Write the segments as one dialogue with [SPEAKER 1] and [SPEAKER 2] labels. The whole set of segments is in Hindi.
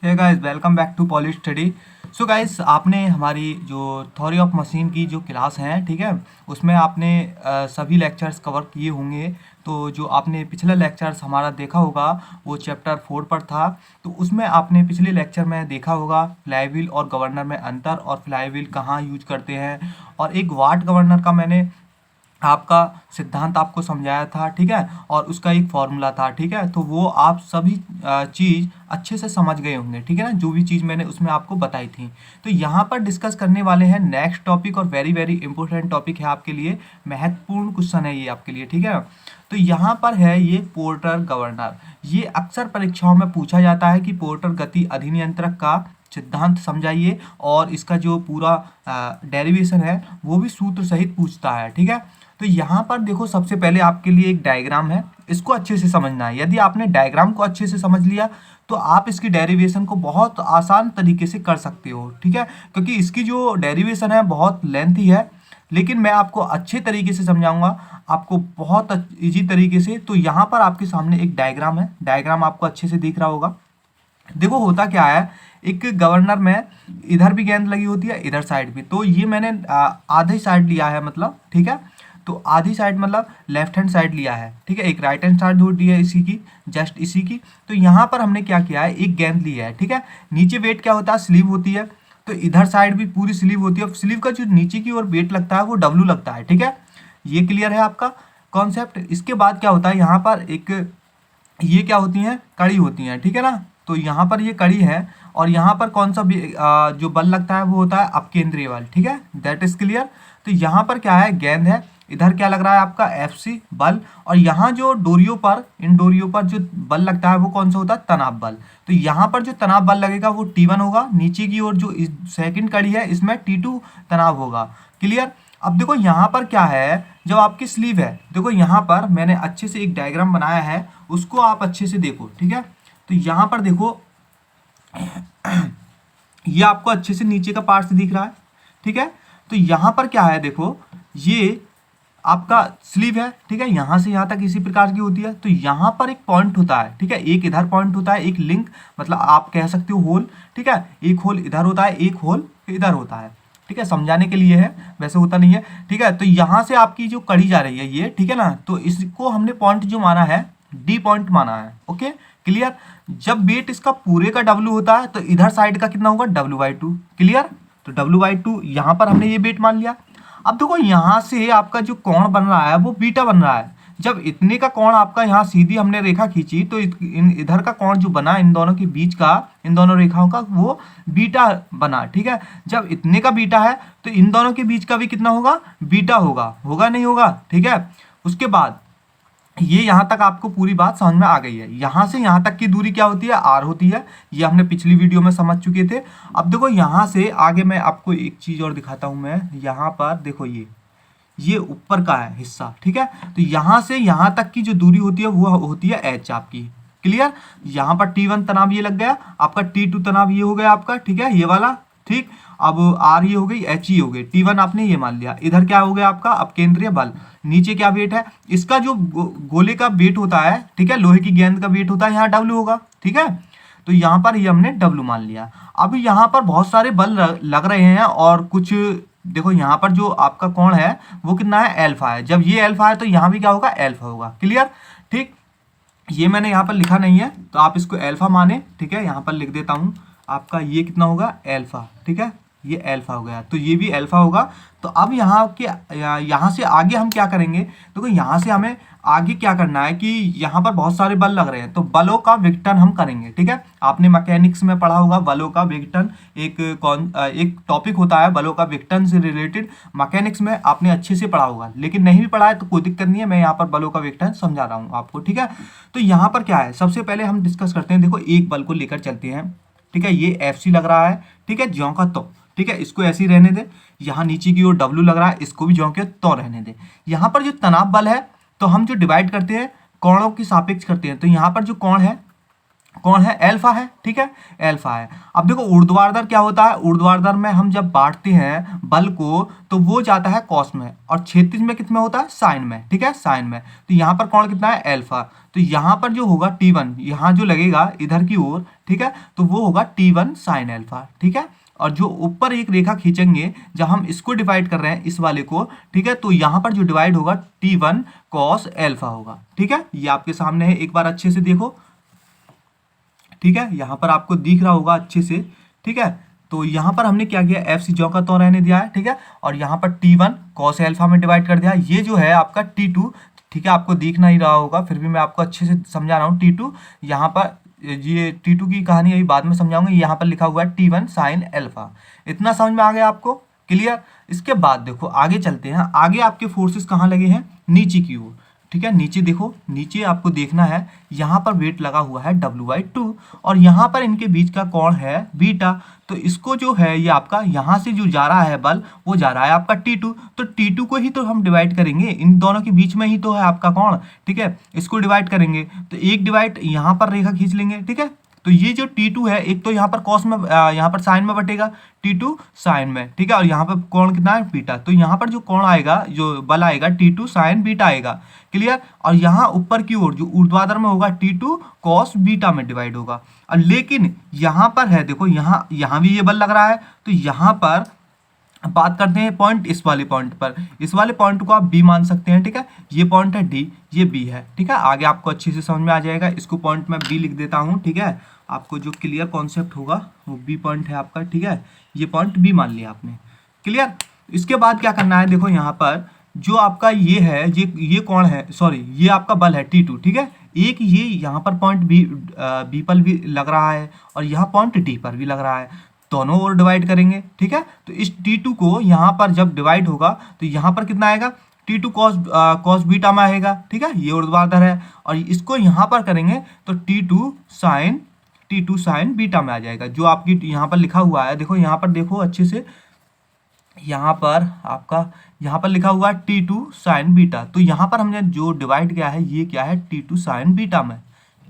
[SPEAKER 1] Hey guys, welcome back to poly study. So guys, आपने हमारी जो थ्योरी ऑफ मशीन की जो क्लास है, ठीक है, उसमें आपने सभी लेक्चर्स कवर किए होंगे। तो जो आपने पिछला लेक्चर्स हमारा देखा होगा वो चैप्टर 4 पर था। तो उसमें आपने पिछले लेक्चर में देखा होगा फ्लाईव्हील और गवर्नर में अंतर, और फ्लाईव्हील कहाँ यूज करते हैं, और एक वाट गवर्नर का मैंने आपका सिद्धांत आपको समझाया था, ठीक है, और उसका एक फॉर्मूला था, ठीक है। तो वो आप सभी चीज़ अच्छे से समझ गए होंगे, ठीक है ना, जो भी चीज़ मैंने उसमें आपको बताई थी। तो यहाँ पर डिस्कस करने वाले हैं नेक्स्ट टॉपिक, और वेरी वेरी इंपॉर्टेंट टॉपिक है आपके लिए, महत्वपूर्ण क्वेश्चन है ये आपके लिए, ठीक है। तो यहाँ पर है ये पोर्टर गवर्नर। ये अक्सर परीक्षाओं में पूछा जाता है कि पोर्टर गति अधिनियंत्रक का सिद्धांत समझाइए, और इसका जो पूरा डेरिवेशन है वो भी सूत्र सहित पूछता है, ठीक है। तो यहाँ पर देखो, सबसे पहले आपके लिए एक डायग्राम है, इसको अच्छे से समझना है। यदि आपने डायग्राम को अच्छे से समझ लिया तो आप इसकी डेरिवेशन को बहुत आसान तरीके से कर सकते हो, ठीक है, क्योंकि इसकी जो डेरिवेशन है बहुत लेंथी है, लेकिन मैं आपको अच्छे तरीके से समझाऊंगा, आपको बहुत इजी तरीके से। तो यहाँ पर आपके सामने एक डायग्राम है, डायग्राम आपको अच्छे से दिख रहा होगा। देखो होता क्या है, एक गवर्नर में इधर भी गेंद लगी होती है, इधर साइड भी। तो ये मैंने आधी साइड लिया है, मतलब, ठीक है। तो आधी साइड मतलब लेफ्ट हैंड साइड लिया है, ठीक है। एक राइट हैंड साइड होती है इसी की, जस्ट इसी की। तो यहाँ पर हमने क्या किया है, एक गेंद ली है, ठीक है। नीचे वेट क्या होता है, स्लीव होती है। तो इधर साइड भी पूरी स्लीव होती है। स्लीव का जो नीचे की ओर वेट लगता है वो डब्लू लगता है, ठीक है। ये क्लियर है आपका कॉन्सेप्ट। इसके बाद क्या होता है, यहाँ पर एक ये क्या होती हैं, कड़ी होती हैं, ठीक है ना। तो यहाँ पर ये कड़ी है, और यहाँ पर कौन सा जो बल लगता है वो होता है अपकेंद्रीय बल, ठीक है, दैट इज क्लियर। तो यहाँ पर क्या है, गेंद है, इधर क्या लग रहा है आपका FC बल, और यहाँ जो डोरियों पर, इन डोरियों पर जो बल लगता है वो कौन सा होता है, तनाव बल। तो यहाँ पर जो तनाव बल लगेगा वो T1 होगा। नीचे की ओर जो सेकंड कड़ी है इसमें T2 तनाव होगा, क्लियर। अब देखो यहाँ पर क्या है, जब आपकी स्लीव है, देखो यहाँ पर मैंने अच्छे से एक डायग्राम बनाया है, उसको आप अच्छे से देखो, ठीक है। तो यहाँ पर देखो, ये आपको अच्छे से नीचे का पार्ट दिख रहा है, ठीक है। तो यहाँ पर क्या है, देखो ये आपका स्लीव है, ठीक है, यहाँ से यहाँ तक इसी प्रकार की होती है। तो यहाँ पर एक पॉइंट होता है, ठीक है, एक इधर पॉइंट होता है, एक लिंक, मतलब आप कह सकते हो होल, ठीक है। एक होल इधर होता है, एक होल इधर होता है, ठीक है, समझाने के लिए है, वैसे होता नहीं है, ठीक है। तो यहाँ से आपकी जो कड़ी जा रही है ये, ठीक है ना, तो इसको हमने पॉइंट जो माना है D पॉइंट माना है, ओके, क्लियर। जब वेट इसका पूरे का W होता है तो इधर साइड का कितना होगा, W/2, क्लियर। तो W/2 यहाँ पर हमने ये वेट मान लिया। अब देखो यहाँ से आपका जो कोण बन रहा है वो बीटा बन रहा है। जब इतने का कोण आपका यहाँ सीधी हमने रेखा खींची तो इधर का कोण जो बना इन दोनों के बीच का, इन दोनों रेखाओं का, वो बीटा बना, ठीक है। जब इतने का बीटा है तो इन दोनों के बीच का भी कितना होगा, बीटा होगा, होगा नहीं होगा, ठीक है। उसके बाद ये यहाँ तक आपको पूरी बात समझ में आ गई है। यहाँ से यहाँ तक की दूरी क्या होती है, R होती है। ये हमने पिछली वीडियो में समझ चुके थे। अब देखो यहाँ से आगे मैं आपको एक चीज़ और दिखाता हूँ। मैं यहाँ पर देखो, ये ऊपर का है हिस्सा, ठीक है। तो यहाँ से यहाँ तक की जो दूरी होती है वो होती है H आपकी, क्लियर। यहाँ पर T1 तनाव ये लग गया आपका, T2 तनाव ये हो गया आपका, ठीक है, ये वाला, ठीक। अब R ये हो गई, H ये हो गई, T1 आपने ये मान लिया। इधर क्या हो गया आपका अपकेंद्रीय बल। नीचे क्या वेट है इसका, जो गोले का वेट होता है, ठीक है, लोहे की गेंद का वेट होता है, यहाँ W होगा, ठीक है। तो यहाँ पर ये हमने W मान लिया। अब यहाँ पर बहुत सारे बल लग रहे हैं, और कुछ देखो यहाँ पर जो आपका कोण है वो कितना है, अल्फा है। जब ये अल्फा है तो यहाँ भी क्या होगा, अल्फा होगा, क्लियर, ठीक। ये मैंने यहाँ पर लिखा नहीं है तो आप इसको अल्फा माने, ठीक है, यहाँ पर लिख देता हूँ। आपका ये कितना होगा, अल्फा, ठीक है, ये अल्फा हो गया, तो ये भी अल्फा होगा। तो अब यहाँ से आगे हम क्या करेंगे, देखो यहाँ से हमें आगे क्या करना है कि यहाँ पर बहुत सारे बल लग रहे हैं, तो बलों का विघटन हम करेंगे, ठीक है। आपने मैकेनिक्स में पढ़ा होगा बलों का विघटन, एक टॉपिक होता है बलों का विघटन से रिलेटेड, मैकेनिक्स में आपने अच्छे से पढ़ा होगा। लेकिन नहीं भी पढ़ा है तो कोई दिक्कत नहीं है, मैं यहाँ पर बलों का विघटन समझा रहा हूँ आपको, ठीक है। तो यहाँ पर क्या है, सबसे पहले हम डिस्कस करते हैं। देखो एक बल को लेकर चलते हैं, ठीक है, ये FC लग रहा है, ठीक है, ज्यों का त्यों, ठीक है, इसको ऐसे ही रहने दे। यहाँ नीचे की ओर W लग रहा है, इसको भी ज्यों के त्यों रहने दे। यहाँ पर जो तनाव बल है, तो हम जो डिवाइड करते हैं कोणों की सापेक्ष करते हैं। तो यहाँ पर जो कोण है कौन है, अल्फा है, ठीक है, अल्फा है। अब देखो ऊर्ध्वाधर क्या होता है, ऊर्ध्वाधर में हम जब बांटते हैं बल को तो वो जाता है कॉस में, और क्षैतिज में कितना होता है, साइन में, ठीक है, साइन में। तो यहाँ पर कौन कितना है, अल्फा। तो यहाँ पर जो होगा T1, यहाँ जो लगेगा इधर की ओर, ठीक है, तो वो होगा T1 साइन अल्फा, ठीक है। और जो ऊपर एक रेखा खींचेंगे जब हम इसको डिवाइड कर रहे हैं इस वाले को, ठीक है, तो यहाँ पर जो डिवाइड होगा T1 कॉस अल्फा होगा, ठीक है। ये आपके सामने है, एक बार अच्छे से देखो, ठीक है, यहाँ पर आपको दिख रहा होगा अच्छे से, ठीक है। तो यहाँ पर हमने क्या किया, एफ सी ज्यों का त्यों रहने दिया है, ठीक है, और यहाँ पर T1 कॉस अल्फा में डिवाइड कर दिया। ये जो है आपका T2, ठीक है, आपको दिख नहीं रहा होगा, फिर भी मैं आपको अच्छे से समझा रहा हूँ। T2 यहाँ पर, ये T2 की कहानी अभी बाद में समझाऊंगा। यहाँ पर लिखा हुआ है T1 साइन अल्फा। इतना समझ में आ गया आपको, क्लियर। इसके बाद देखो आगे चलते हैं, आगे आपके फोर्सेस कहाँ लगे हैं, नीचे की ओर, ठीक है। नीचे देखो, नीचे आपको देखना है, यहाँ पर वेट लगा हुआ है W/2, और यहाँ पर इनके बीच का कोण है बीटा। तो इसको जो है ये आपका यहाँ से जो जा रहा है बल, वो जा रहा है आपका T2। तो T2 को ही तो हम डिवाइड करेंगे, इन दोनों के बीच में ही तो है आपका कोण, ठीक है। इसको डिवाइड करेंगे तो एक डिवाइड यहाँ पर रेखा खींच लेंगे, ठीक है। तो ये जो T2 है, एक तो यहाँ पर कॉस में, यहाँ पर साइन में बटेगा, T2 साइन में, ठीक है, और यहाँ पर कोण कितना है, बीटा। तो यहाँ पर जो कोण आएगा, जो बल आएगा, T2 साइन बीटा आएगा, क्लियर। और यहाँ ऊपर की ओर जो ऊर्ध्वाधर में होगा, T2 कॉस बीटा में डिवाइड होगा। और लेकिन यहाँ पर है, देखो यहाँ भी ये बल लग रहा है, तो यहाँ पर बात करते हैं पॉइंट, इस वाले पॉइंट पर, इस वाले पॉइंट को आप बी मान सकते हैं, ठीक है। ये पॉइंट है डी, ये बी है, ठीक है। आगे आपको अच्छे से समझ में आ जाएगा, इसको पॉइंट में बी लिख देता हूँ, ठीक है। आपको जो क्लियर कॉन्सेप्ट होगा वो बी पॉइंट है आपका, ठीक है। ये पॉइंट बी मान लिया आपने, क्लियर। इसके बाद क्या करना है, देखो यहाँ पर जो आपका ये है, ये कौन है, सॉरी, ये आपका बल है T2, ठीक है। एक ये यहाँ पर पॉइंट बी पर भी लग रहा है, और यहाँ पॉइंट डी पर भी लग रहा है, दोनों ओर डिवाइड करेंगे, ठीक है। तो इस T2 को यहाँ पर जब डिवाइड होगा तो यहाँ पर कितना आएगा, T2 कॉस बीटा में आएगा, ठीक है, ये ऊर्ध्वाधर है। और इसको यहाँ पर करेंगे तो T2 साइन बीटा में आ जाएगा, जो आपकी यहाँ पर लिखा हुआ है। देखो यहाँ पर देखो अच्छे से, यहाँ पर आपका यहाँ पर लिखा हुआ है T2 साइन बीटा। तो यहाँ पर हमने जो डिवाइड किया है, ये क्या है, T2 साइन बीटा में,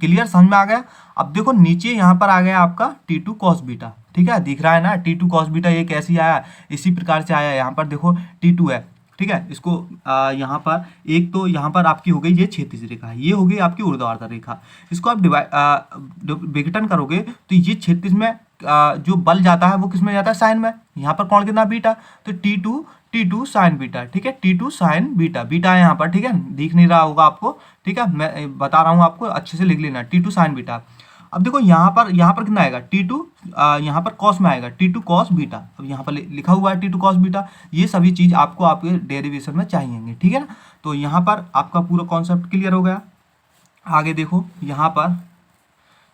[SPEAKER 1] क्लियर, समझ में आ गया। अब देखो नीचे यहाँ पर आ गया आपका T2 कॉस बीटा, ठीक है, दिख रहा है ना, T2 कॉस बीटा ये कैसी आया, इसी प्रकार से आया। यहाँ पर देखो T2 है, ठीक है। इसको यहाँ पर एक तो यहाँ पर आपकी हो गई ये क्षैतिज रेखा, ये हो गई आपकी ऊर्ध्वाधर रेखा। इसको आप विघटन करोगे तो ये क्षैतिज में जो बल जाता है वो किस में जाता है, साइन में। यहाँ पर कौन कितना, बीटा। तो T2 साइन बीटा, ठीक है, T2 साइन बीटा, बीटा है यहाँ पर, ठीक है, दिख नहीं रहा होगा आपको, ठीक है, मैं बता रहा हूँ आपको, अच्छे से लिख लेना, T2 साइन बीटा। अब देखो यहाँ पर कितना आएगा, T2 यहाँ पर कॉस में आएगा, T2 कॉस बीटा। अब यहाँ पर लिखा हुआ है T2 कॉस बीटा। ये सभी चीज़ आपको आपके डेरिवेशन में चाहिए, ठीक है ना। तो यहाँ पर आपका पूरा कॉन्सेप्ट क्लियर हो गया। आगे देखो यहाँ पर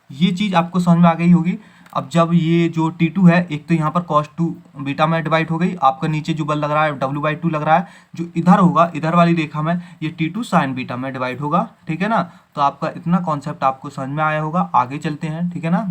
[SPEAKER 1] ये चीज़ आपको समझ में आ गई होगी। अब जब ये जो T2 है, एक तो यहाँ पर cos 2 बीटा में डिवाइड हो गई, आपका नीचे जो बल लग रहा है W/2 लग रहा है, जो इधर होगा, इधर वाली रेखा में ये T2 साइन बीटा में डिवाइड होगा, ठीक है ना। तो आपका इतना कॉन्सेप्ट आपको समझ में आया होगा। आगे चलते हैं, ठीक है ना।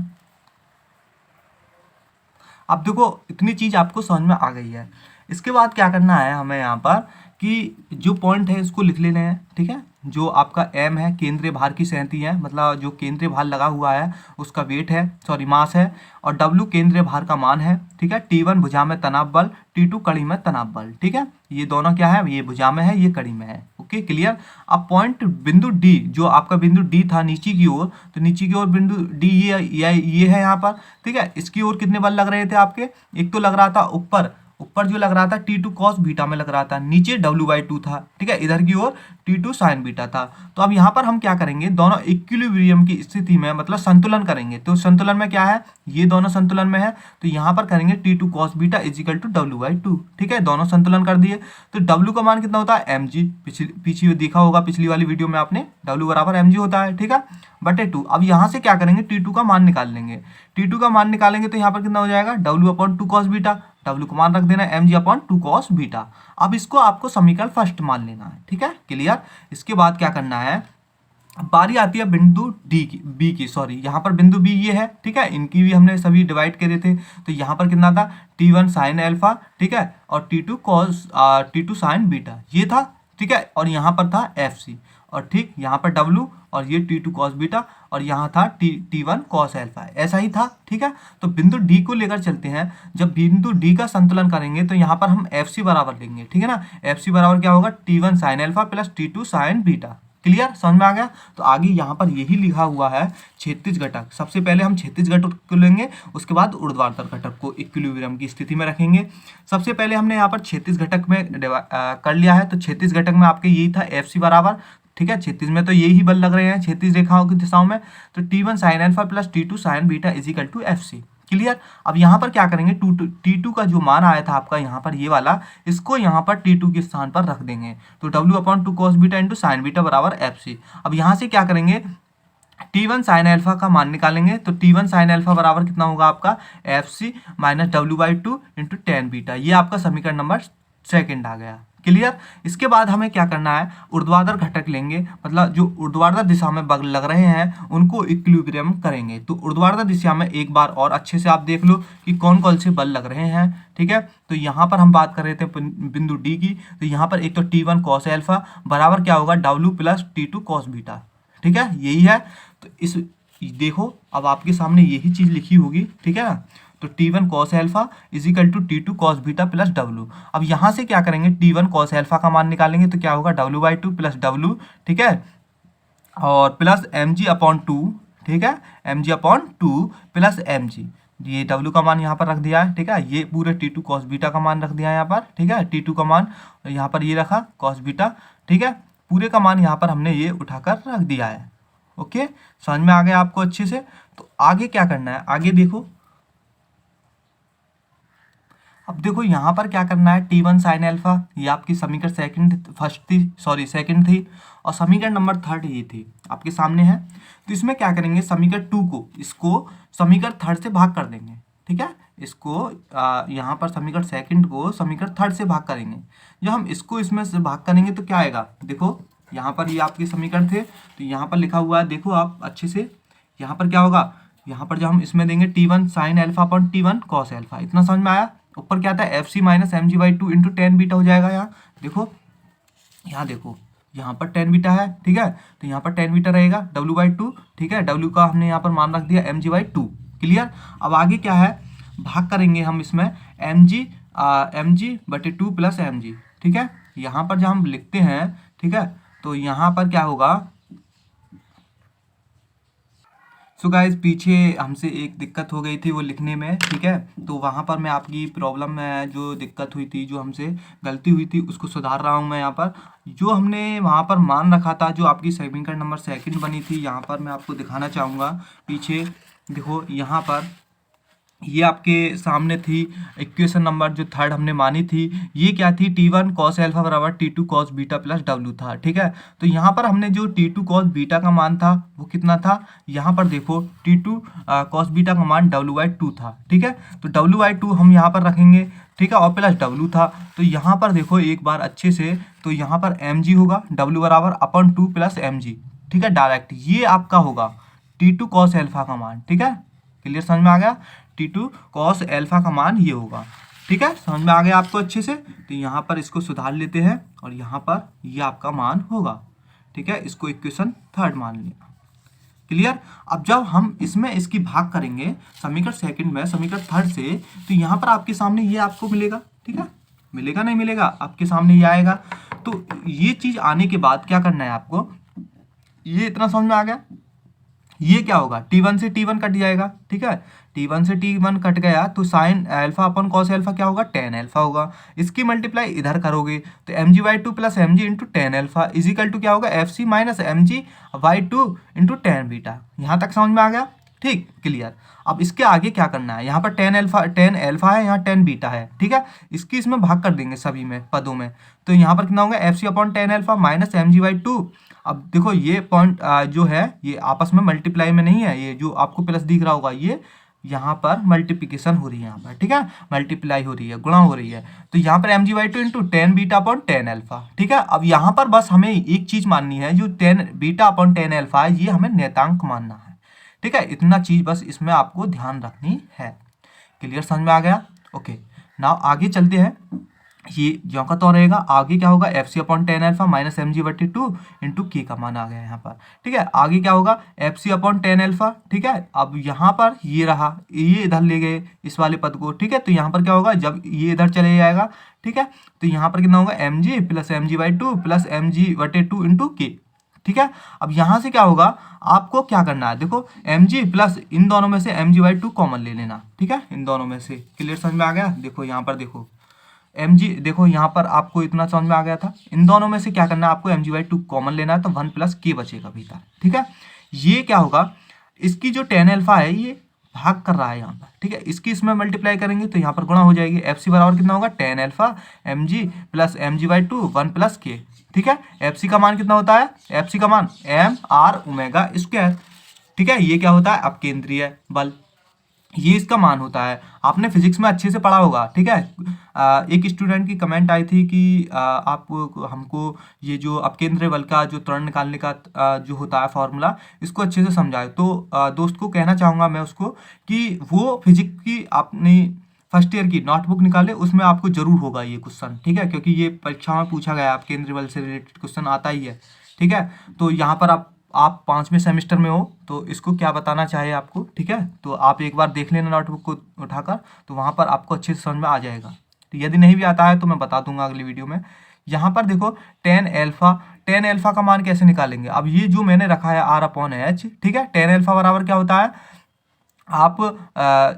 [SPEAKER 1] अब देखो इतनी चीज़ आपको समझ में आ गई है। इसके बाद क्या करना है हमें, यहाँ पर कि जो पॉइंट है इसको लिख लेने हैं, ठीक है। जो आपका M है, केंद्रीय भार की सहती है, मतलब जो केंद्रीय भार लगा हुआ है उसका वेट है, सॉरी मास है, और W केंद्रीय भार का मान है, ठीक है। T1 भुजा में तनाव बल, T2 कड़ी में तनाव बल, ठीक है। ये दोनों क्या है, ये भुजा में है, ये कड़ी में है, ओके, क्लियर। अब पॉइंट बिंदु D, जो आपका बिंदु D था नीचे की ओर, तो नीचे की ओर बिंदु D ये है यहाँ पर, ठीक है। इसकी ओर कितने बल लग रहे थे आपके, एक तो लग रहा था ऊपर जो लग रहा था T2 कॉस बीटा में लग रहा था, नीचे W/2 था, ठीक है, इधर की ओर T2 साइन बीटा था। तो अब यहाँ पर हम क्या करेंगे, दोनों इक्विलिब्रियम की स्थिति में, मतलब संतुलन करेंगे। तो संतुलन में क्या है, ये दोनों संतुलन में है, तो यहाँ पर करेंगे T2 cos beta is equal to W/2, ठीक है, दोनों संतुलन कर दिए। तो W का मान कितना होता है, mg, पीछे देखा होगा पिछली वाली वीडियो में आपने, W बराबर mg होता है, ठीक है, बटे 2। अब यहाँ से क्या करेंगे, T2 का मान निकाल लेंगे। T2 का मान निकालेंगे तो यहाँ पर कितना हो जाएगा, W/2 कॉस बीटा, W को मान रख देना mg/2 कॉस बीटा। अब इसको आपको समीकरण फर्स्ट मान लेना है, ठीक है, क्लियर। इसके बाद क्या करना है, बारी आती है बिंदु बी की, सॉरी, यहाँ पर बिंदु बी ये है, ठीक है, इनकी भी हमने सभी डिवाइड करे थे। तो यहाँ पर कितना था, T1 साइन अल्फा, ठीक है, और T2 साइन बीटा, ये था, ठीक है, और यहाँ पर था FC। और ठीक यहाँ पर W और ये T2 cos बीटा और यहाँ था T1 cos अल्फा, ऐसा ही था। ठीक है, तो बिंदु D को लेकर चलते हैं। जब बिंदु D का संतुलन करेंगे तो यहाँ पर हम FC बराबर लेंगे। ठीक है ना, FC बराबर क्या होगा, T1 sin alpha plus T2 sin beta. Clear, समझ में आ गया। तो आगे यहाँ पर यही लिखा हुआ है क्षैतिज घटक। सबसे पहले हम क्षैतिज घटक को लेंगे, उसके बाद ऊर्ध्वाधर घटक को इक्विलिब्रियम की स्थिति में रखेंगे। सबसे पहले हमने यहाँ पर क्षैतिज घटक में कर लिया है। तो क्षैतिज घटक में आपके यही था FC बराबर, ठीक है, क्षैतिज में तो यही बल लग रहे हैं क्षैतिज रेखाओं की दिशाओं में। तो T1 sin alpha plus T2 sin beta is equal to FC। Clear. अब यहाँ पर क्या करेंगे, T2 का जो मान आया था आपका यहाँ पर ये वाला, इसको यहाँ पर T2 के स्थान पर रख देंगे। तो W/2 cos beta into sine beta बराबर FC। अब यहाँ से क्या करेंगे, T1 sin अल्फा का मान निकालेंगे। तो T1 sin अल्फा बराबर कितना होगा आपका, FC minus W/2 into tan beta. ये आपका समीकरण नंबर 2 आ गया। क्लियर। इसके बाद हमें क्या करना है, ऊर्ध्वाधर घटक लेंगे, मतलब जो ऊर्ध्वाधर दिशा में बल लग रहे हैं उनको इक्विलिब्रियम करेंगे। तो ऊर्ध्वाधर दिशा में एक बार और अच्छे से आप देख लो कि कौन कौन से बल लग रहे हैं। ठीक है, तो यहाँ पर हम बात कर रहे थे बिंदु D की। तो यहाँ पर एक तो T1 cos अल्फा बराबर क्या होगा, W plus T2 cos beta. ठीक है, यही है। तो इस देखो अब आपके सामने यही चीज लिखी होगी। ठीक है ना, तो T1 cos alpha is equal to T2 cos beta plus W। अब यहाँ से क्या करेंगे, T1 cos अल्फा का मान निकालेंगे। तो क्या होगा, W/2 प्लस W, ठीक है, और प्लस mg/2, ठीक है, mg/2 प्लस mg। ये W का मान यहाँ पर रख दिया है। ठीक है, ये पूरे T2 cos बीटा का मान रख दिया है यहाँ पर। ठीक है, T2 का मान यहाँ पर ये रखा cos बीटा। ठीक है, पूरे का मान यहाँ पर हमने ये उठाकर रख दिया है। ओके, समझ में आ गया आपको अच्छे से। तो आगे क्या करना है, आगे देखो। अब देखो यहाँ पर क्या करना है, T1 sin अल्फा, ये आपकी समीकरण सेकंड थी और समीकरण नंबर 3 ये थी आपके सामने है। तो इसमें क्या करेंगे, समीकरण 2 को इसको समीकरण 3 से भाग कर देंगे। ठीक है, इसको यहाँ पर समीकरण सेकंड को समीकरण 3 से भाग करेंगे। जब हम इसको इसमें से भाग करेंगे तो क्या आएगा, देखो यहाँ पर ये आपके समीकरण थे, तो यहाँ पर लिखा हुआ है, देखो आप अच्छे से। यहाँ पर क्या होगा, यहाँ पर जब हम इसमें देंगे T1 sin alpha upon T1 cos alpha, इतना समझ में आया। ऊपर क्या था, FC minus mg/2 into tan beta हो जाएगा। यहाँ देखो, यहाँ देखो, यहाँ पर टेन बीटा है। ठीक है, तो यहाँ पर टेन बीटा रहेगा W/2। ठीक है, W का हमने यहाँ पर मान रख दिया mg/2। क्लियर। अब आगे क्या है, भाग करेंगे हम इसमें mg/2 प्लस mg। ठीक है, यहाँ पर जब हम लिखते हैं, ठीक है, तो यहाँ पर क्या होगा, सो गाइस पीछे हमसे एक दिक्कत हो गई थी वो लिखने में। ठीक है, तो वहाँ पर मैं आपकी प्रॉब्लम में जो दिक्कत हुई थी, जो हमसे गलती हुई थी, उसको सुधार रहा हूँ मैं यहाँ पर। जो हमने वहाँ पर मान रखा था, जो आपकी समीकरण नंबर सेकंड बनी थी, यहाँ पर मैं आपको दिखाना चाहूँगा। पीछे देखो, यहाँ पर ये आपके सामने थी इक्वेशन नंबर जो 3 हमने मानी थी। ये क्या थी, T1 cos अल्फा बराबर T2 cos beta plus W था। ठीक है, तो यहाँ पर हमने जो T2 cos बीटा का मान था वो कितना था, यहाँ पर देखो T2 cos बीटा का मान W/2 था। ठीक है, तो W/2 हम यहाँ पर रखेंगे। ठीक है, और प्लस W था। तो यहाँ पर देखो एक बार अच्छे से, तो यहाँ पर mg होगा, W बराबर अपॉन 2 प्लस mg। ठीक है, डायरेक्ट ये आपका होगा T2 cos अल्फा का मान। ठीक है, क्लियर, समझ में आ गया। T2 cos अल्फा का मान ये होगा। ठीक है, समझ में आ गया आपको अच्छे से। तो यहाँ पर इसको सुधार लेते हैं और यहाँ पर ये आपका मान होगा। ठीक है, इसको इक्वेशन 3 मान लिया। क्लियर। अब जब हम इसमें इसकी भाग करेंगे समीकरण सेकंड में समीकरण 3 से, तो यहाँ पर आपके सामने ये आपको मिलेगा। ठीक है, मिलेगा नहीं मिलेगा, आपके सामने ये आएगा। तो ये चीज आने के बाद क्या करना है आपको, ये इतना समझ में आ गया। ये क्या होगा, T1 से T1 कट जाएगा। ठीक है, T1 से T1 कट गया तो साइन अल्फा अपन कॉस अल्फा क्या होगा, टेन अल्फा होगा। इसकी मल्टीप्लाई इधर करोगे तो mg/2 plus mg into tan alpha is equal to क्या होगा, FC minus mg/2 into tan beta. यहाँ तक समझ में आ गया। ठीक, क्लियर। अब इसके आगे क्या करना है, यहाँ पर टेन अल्फा है, यहाँ टेन बीटा है। ठीक है, इसकी इसमें भाग कर देंगे सभी में पदों में। तो यहाँ पर कितना होगा, FC upon tan alpha minus mg/2। अब देखो ये पॉइंट जो है ये आपस में मल्टीप्लाई में नहीं है, ये जो आपको प्लस दिख रहा होगा ये यहाँ पर मल्टीप्लिकेशन हो रही है यहाँ पर। ठीक है, मल्टीप्लाई हो रही है, गुणा हो रही है। तो यहाँ पर mg/2 into tan beta upon tan alpha. ठीक है, अब यहाँ पर बस हमें एक चीज माननी है, जो tan beta upon tan alpha है ये हमें नियतांक मानना है। ठीक है, इतना चीज बस इसमें आपको ध्यान रखनी है। क्लियर, समझ में आ गया। ओके, नाउ आगे चलते हैं। ये ज्यों का तो रहेगा। आगे क्या होगा, F C upon tan alpha minus m g बटे टू इंटू के का मान आ गया यहाँ पर, ठीक है। आगे क्या होगा, F C upon tan alpha, ठीक है। अब यहाँ पर ये रहा, ये इधर ले गए इस वाले पद को, ठीक है। तो यहाँ पर क्या होगा, जब ये इधर चले जाएगा, ठीक है, तो यहाँ पर कितना होगा, m g plus m g by two plus m g बटे टू इंटू के, ठीक है। अब यहाँ से क्या होगा, आपको क्या करना है, देखो एम जी प्लस इन दोनों में से m g by two common ले लेना, ठीक है। इन दोनों में से क्लियर समझ में आ गया। देखो यहाँ पर देखो एम जी, देखो यहाँ पर आपको इतना समझ में आ गया था। इन दोनों में से क्या करना है, आपको m g by two common लेना है, तो वन प्लस के बचेगा भीतर, ठीक है। ये क्या होगा, इसकी जो टेन एल्फा है ये भाग कर रहा है यहाँ पर, ठीक है। इसकी इसमें मल्टीप्लाई करेंगे तो यहाँ पर गुणा हो जाएगी। एफ सी बराबर कितना होगा, tan alpha m g plus m g by two one plus k, ठीक है। एफ सी का मान कितना होता है, एफ सी का मान एम आर ओमेगा स्क्वायर, ठीक है। ये क्या होता है, अपकेंद्रीय बल, ये इसका मान होता है। आपने फिजिक्स में अच्छे से पढ़ा होगा, ठीक है। एक स्टूडेंट की कमेंट आई थी कि आप हमको ये जो अपकेंद्रीय बल का जो त्वरण निकालने का जो होता है फॉर्मूला, इसको अच्छे से समझाए। तो दोस्त को कहना चाहूँगा मैं उसको कि वो फिजिक्स की अपनी फर्स्ट ईयर की नोटबुक निकाले, उसमें आपको जरूर होगा ये क्वेश्चन, ठीक है। क्योंकि ये परीक्षा में पूछा गया है, अपकेंद्रीय बल से रिलेटेड क्वेश्चन आता ही है, ठीक है। तो यहाँ पर आप 5वें सेमेस्टर में हो तो इसको क्या बताना चाहिए आपको, ठीक है। तो आप एक बार देख लेना नोटबुक को उठाकर, तो वहाँ पर आपको अच्छे से समझ में आ जाएगा। तो यदि नहीं भी आता है तो मैं बता दूंगा अगली वीडियो में। यहाँ पर देखो टेन एल्फा का मान कैसे निकालेंगे। अब ये जो मैंने रखा है आर अपॉन एच, ठीक है। टेन एल्फा बराबर क्या होता है, आप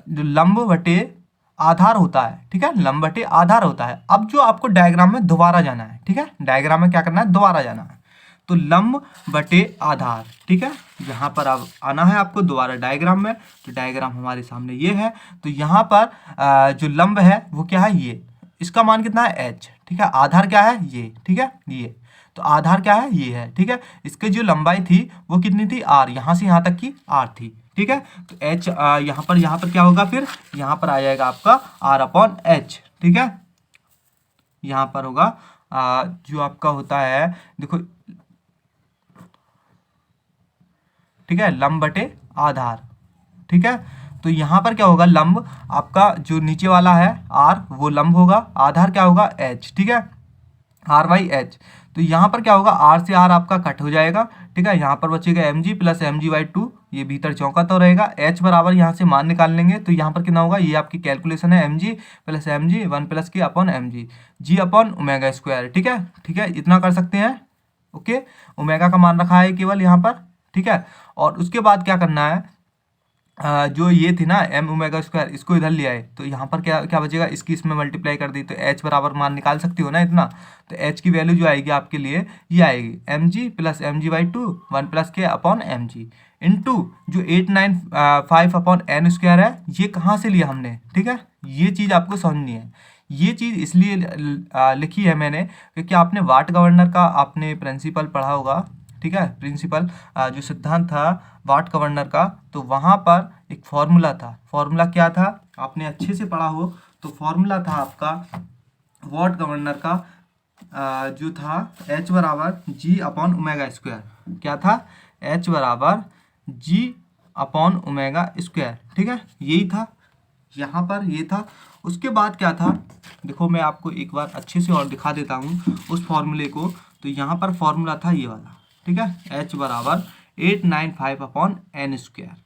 [SPEAKER 1] जो लंब बटे आधार होता है, ठीक है, लंब बटे आधार होता है। अब जो आपको डायग्राम में दोबारा जाना है, ठीक है, डायग्राम में क्या करना है, दोबारा जाना है। तो लंब बटे आधार, ठीक है, यहाँ पर अब आना है आपको दोबारा डायग्राम में। तो डायग्राम हमारे सामने ये है। तो यहाँ पर जो लंब है वो क्या है, ये, इसका मान कितना है, एच, ठीक है। आधार क्या है, ये, ठीक है, ये। तो आधार क्या है, ये है, ठीक है। इसकी जो लंबाई थी वो कितनी थी, आर, यहाँ से यहाँ तक की आर थी, ठीक है। तो एच यहाँ पर क्या होगा, फिर यहाँ पर आ जाएगा आपका आर अपॉन एच, ठीक है। यहाँ पर होगा जो आपका होता है, देखो, ठीक है, लंब बटे आधार, ठीक है। तो यहाँ पर क्या होगा, लंब आपका जो नीचे वाला है आर वो लंब होगा, आधार क्या होगा, एच, ठीक है, आर बाई एच। तो यहाँ पर क्या होगा, आर से आर आपका कट हो जाएगा, ठीक है। यहाँ पर बचेगा m g plus m g by two, ये भीतर चौका तो रहेगा। एच बराबर यहाँ से मान निकाल लेंगे तो यहाँ पर कितना होगा, ये आपकी कैलकुलेशन है, m g plus m g one plus k upon m g, g upon omega square, ठीक है, ठीक है, इतना कर सकते हैं। ओके, ओमेगा का मान रखा है केवल यहाँ पर, ठीक है। और उसके बाद क्या करना है, जो ये थी ना एम ओमेगा स्क्वायर, इसको इधर ले आए तो यहाँ पर क्या क्या बचेगा, इसकी इसमें मल्टीप्लाई कर दी तो एच बराबर मान निकाल सकती हो ना इतना। तो एच की वैल्यू जो आएगी आपके लिए ये आएगी m g plus m g by two one plus k upon m g into जो 895 अपॉन एन स्क्वायर है, ये कहाँ से लिया हमने, ठीक है। ये चीज़ आपको समझनी है। ये चीज़ इसलिए लिखी है मैंने क्योंकि आपने वाट गवर्नर का आपने प्रिंसिपल पढ़ा होगा, ठीक है, प्रिंसिपल जो सिद्धांत था वाट गवर्नर का, तो वहाँ पर एक फॉर्मूला था। फॉर्मूला क्या था, आपने अच्छे से पढ़ा हो तो फॉर्मूला था आपका वाट गवर्नर का जो था एच बराबर जी अपॉन ओमेगा स्क्वायर। क्या था, एच बराबर जी अपॉन ओमेगा स्क्वायर, ठीक है, यही था। यहाँ पर ये था। उसके बाद क्या था, देखो मैं आपको एक बार अच्छे से और दिखा देता हूँ उस फॉर्मूले को। तो यहाँ पर फॉर्मूला था ये वाला, ठीक है, एच बराबर 895 अपॉन एन स्क्वायर,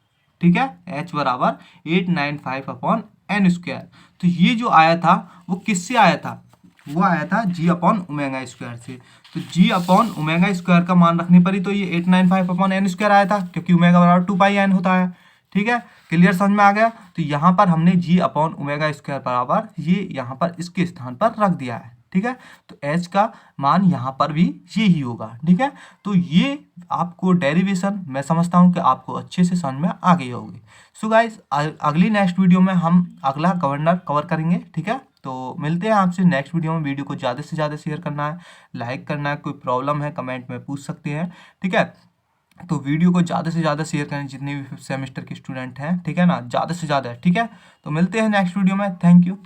[SPEAKER 1] ठीक है, एच बराबर 895 अपॉन एन स्क्वायर। तो ये जो आया था वो किससे आया था, वो आया था जी अपॉन ओमेगा स्क्वायर से। तो जी अपॉन ओमेगा स्क्वायर का मान रखने पर ही तो ये 895 अपॉन एन स्क्वायर आया था, क्योंकि ओमेगा बराबर 2 पाई एन होता है, ठीक है। क्लियर समझ में आ गया। तो यहाँ पर हमने जी अपॉन ओमेगा स्क्वायर बराबर ये यहाँ पर इसके स्थान पर रख दिया है, ठीक है। तो एच का मान यहाँ पर भी ये ही होगा, ठीक है। तो ये आपको डेरिवेशन मैं समझता हूँ कि आपको अच्छे से समझ में आ गई होगी। सो गाइस, अगली नेक्स्ट वीडियो में हम अगला गवर्नर कवर करेंगे, ठीक है। तो मिलते हैं आपसे नेक्स्ट वीडियो में। वीडियो को ज़्यादा से ज़्यादा शेयर करना है, लाइक करना है, कोई प्रॉब्लम है कमेंट में पूछ सकते हैं, ठीक है। तो वीडियो को ज़्यादा से ज़्यादा शेयर करें जितने भी सेमेस्टर के स्टूडेंट हैं, ठीक है ना, ज़्यादा से ज़्यादा, ठीक है। तो मिलते हैं नेक्स्ट वीडियो में, थैंक यू।